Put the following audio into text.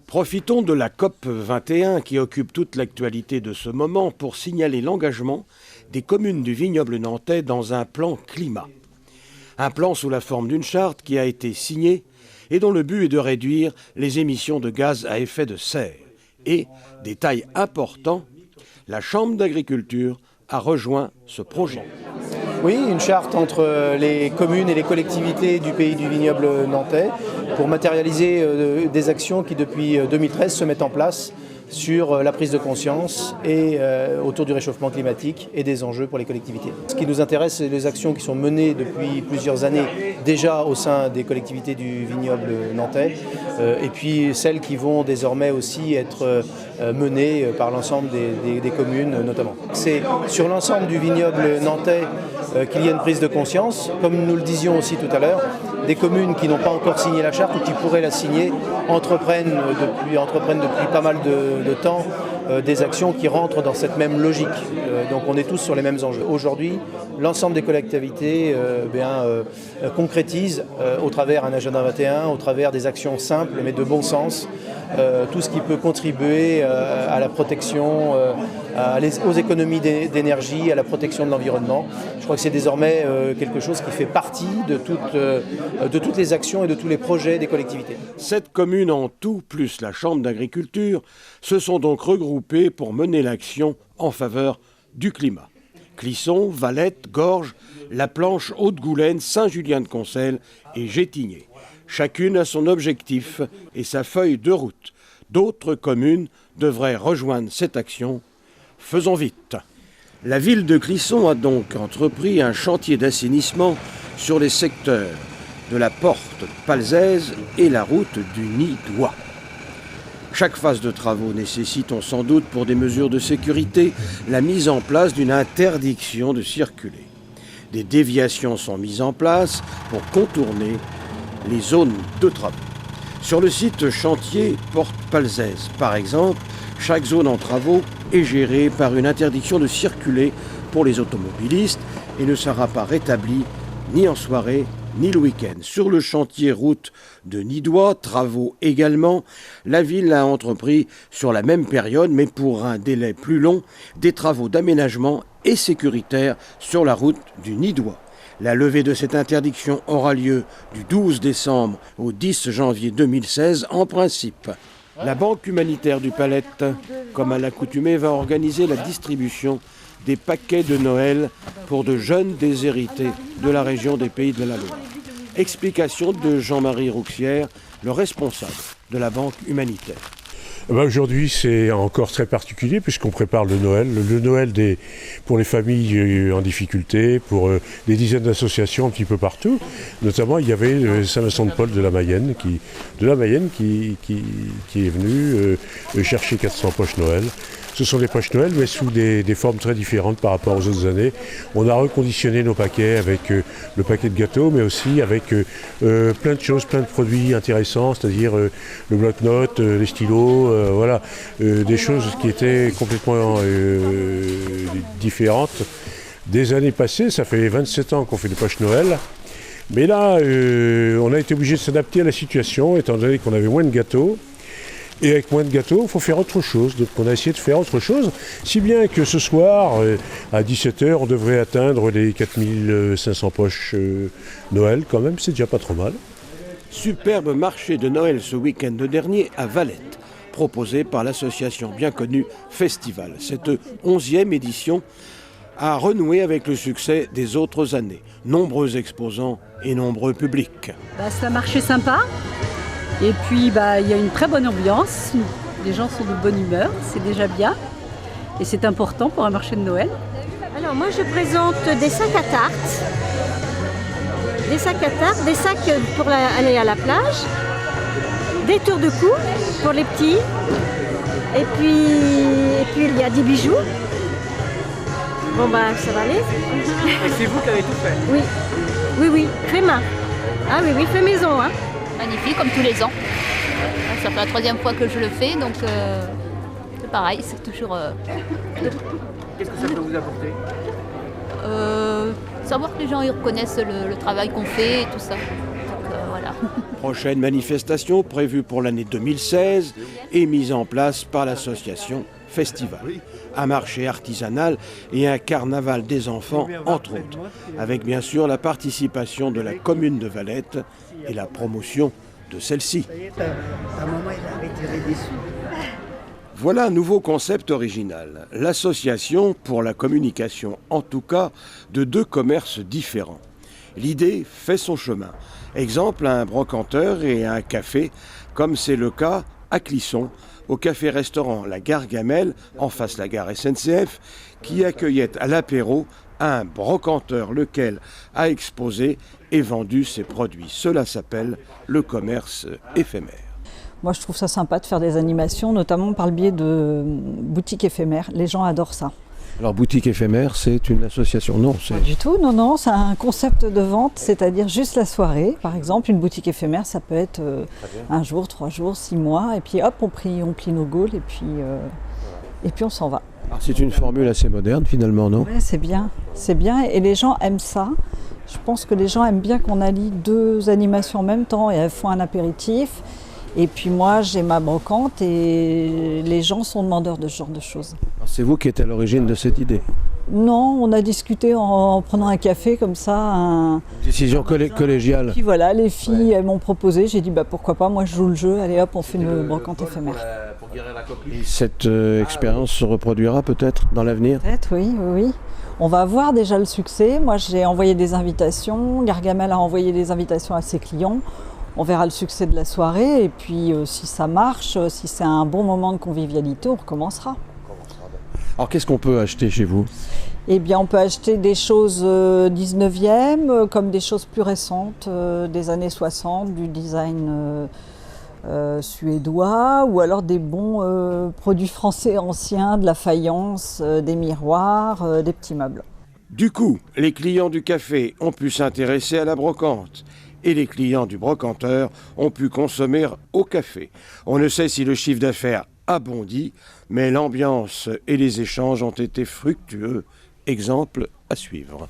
Profitons de la COP 21 qui occupe toute l'actualité de ce moment pour signaler l'engagement des communes du vignoble nantais dans un plan climat. Un plan sous la forme d'une charte qui a été signée et dont le but est de réduire les émissions de gaz à effet de serre. Et, détail important, la Chambre d'agriculture a rejoint ce projet. Oui, une charte entre les communes et les collectivités du pays du vignoble nantais pour matérialiser des actions qui depuis 2013 se mettent en place sur la prise de conscience et autour du réchauffement climatique et des enjeux pour les collectivités. Ce qui nous intéresse, c'est les actions qui sont menées depuis plusieurs années déjà au sein des collectivités du vignoble nantais et puis celles qui vont désormais aussi être menées par l'ensemble des communes notamment. C'est sur l'ensemble du vignoble nantais qu'il y a une prise de conscience. Comme nous le disions aussi tout à l'heure, des communes qui n'ont pas encore signé la charte ou qui pourraient la signer entreprennent depuis pas mal de temps des actions qui rentrent dans cette même logique. Donc on est tous sur les mêmes enjeux. Aujourd'hui, l'ensemble des collectivités concrétisent au travers un agenda 21, au travers des actions simples mais de bon sens, tout ce qui peut contribuer à la protection, aux économies d'énergie, à la protection de l'environnement. Je crois que c'est désormais quelque chose qui fait partie de toutes les actions et de tous les projets des collectivités. 7 communes en tout, plus la Chambre d'agriculture, se sont donc regroupées pour mener l'action en faveur du climat. Clisson, Valette, Gorges, La Planche, Haute-Goulaine, Saint-Julien-de-Concelles et Gétigné. Chacune a son objectif et sa feuille de route. D'autres communes devraient rejoindre cette action. Faisons vite. La ville de Clisson a donc entrepris un chantier d'assainissement sur les secteurs de la Porte Palzèze et la route du Nid-d'Oie. Chaque phase de travaux nécessite sans doute pour des mesures de sécurité la mise en place d'une interdiction de circuler. Des déviations sont mises en place pour contourner les zones de travaux. Sur le site chantier Porte Palzèze, par exemple, chaque zone en travaux est gérée par une interdiction de circuler pour les automobilistes et ne sera pas rétablie ni en soirée ni le week-end. Sur le chantier route de Nid-d'Oie, travaux également, la ville a entrepris sur la même période, mais pour un délai plus long, des travaux d'aménagement et sécuritaires sur la route du Nid-d'Oie. La levée de cette interdiction aura lieu du 12 décembre au 10 janvier 2016 en principe. La Banque humanitaire du Palette, comme à l'accoutumée, va organiser la distribution des paquets de Noël pour de jeunes déshérités de la région des Pays de la Loire. Explication de Jean-Marie Rouxière, le responsable de la Banque humanitaire. Aujourd'hui, c'est encore très particulier puisqu'on prépare le Noël. Le Noël pour les familles en difficulté, pour des dizaines d'associations un petit peu partout. Notamment, il y avait Saint-Vincent-de-Paul de la Mayenne qui est venu chercher 400 poches Noël. Ce sont des poches Noël, mais sous des formes très différentes par rapport aux autres années. On a reconditionné nos paquets avec le paquet de gâteaux, mais aussi avec plein de choses, plein de produits intéressants, c'est-à-dire le bloc-notes, les stylos, des choses qui étaient complètement différentes. Des années passées, ça fait 27 ans qu'on fait des poches Noël. Mais là, on a été obligé de s'adapter à la situation, étant donné qu'on avait moins de gâteaux. Et avec moins de gâteaux, il faut faire autre chose. Donc on a essayé de faire autre chose, si bien que ce soir, à 17h, on devrait atteindre les 4500 poches Noël quand même, c'est déjà pas trop mal. Superbe marché de Noël ce week-end dernier à Valette, proposé par l'association bien connue Festival. Cette 11e édition a renoué avec le succès des autres années. Nombreux exposants et nombreux publics. C'est un marché sympa. Et puis, il y a une très bonne ambiance, les gens sont de bonne humeur, c'est déjà bien. Et c'est important pour un marché de Noël. Alors moi, je présente des sacs à tarte, des sacs pour aller à la plage, des tours de cou pour les petits, et puis il y a des bijoux. Bon ça va aller. Et c'est vous qui avez tout fait? Oui, fait main. Ah oui, fait maison, hein. Magnifique, comme tous les ans. Ça fait la 3e fois que je le fais, donc c'est pareil, c'est toujours... Qu'est-ce que ça peut vous apporter? Savoir que les gens ils reconnaissent le travail qu'on fait et tout ça. Donc, voilà. voilà. Prochaine manifestation prévue pour l'année 2016 et mise en place par l'association Festival. Un marché artisanal et un carnaval des enfants, entre autres, avec bien sûr la participation de la commune de Valette et la promotion de celle-ci. Voilà un nouveau concept original, l'association pour la communication, en tout cas, de deux commerces différents. L'idée fait son chemin. Exemple, un brocanteur et un café, comme c'est le cas à Clisson, au café-restaurant La Gargamelle, en face la gare SNCF, qui accueillait à l'apéro un brocanteur, lequel a exposé et vendu ses produits. Cela s'appelle le commerce éphémère. Moi, je trouve ça sympa de faire des animations, notamment par le biais de boutiques éphémères. Les gens adorent ça. Alors, boutique éphémère, c'est une association? Non, c'est... Pas du tout, non, c'est un concept de vente, c'est-à-dire juste la soirée. Par exemple, une boutique éphémère, ça peut être un jour, 3 jours, 6 mois, et puis hop, on plie nos gaules, et puis on s'en va. Alors, c'est une formule assez moderne, finalement, non? Oui, c'est bien, et les gens aiment ça. Je pense que les gens aiment bien qu'on allie 2 animations en même temps, et elles font un apéritif. Et puis moi, j'ai ma brocante et les gens sont demandeurs de ce genre de choses. Alors, c'est vous qui êtes à l'origine de cette idée? Non, on a discuté en prenant un café comme ça. Décision collégiale. Et puis voilà, les filles, elles m'ont proposé. J'ai dit pourquoi pas, moi je joue le jeu. Allez hop, on fait une brocante éphémère. Et cette expérience se reproduira peut-être dans l'avenir? Peut-être, oui. On va voir déjà le succès. Moi, j'ai envoyé des invitations. Gargamelle a envoyé des invitations à ses clients. On verra le succès de la soirée et puis si ça marche, si c'est un bon moment de convivialité, on recommencera. Alors qu'est-ce qu'on peut acheter chez vous? Eh bien, on peut acheter des choses 19e, comme des choses plus récentes, des années 60, du design suédois, ou alors des bons produits français anciens, de la faïence, des miroirs, des petits meubles. Du coup, les clients du café ont pu s'intéresser à la brocante. Et les clients du brocanteur ont pu consommer au café. On ne sait si le chiffre d'affaires a bondi, mais l'ambiance et les échanges ont été fructueux. Exemple à suivre.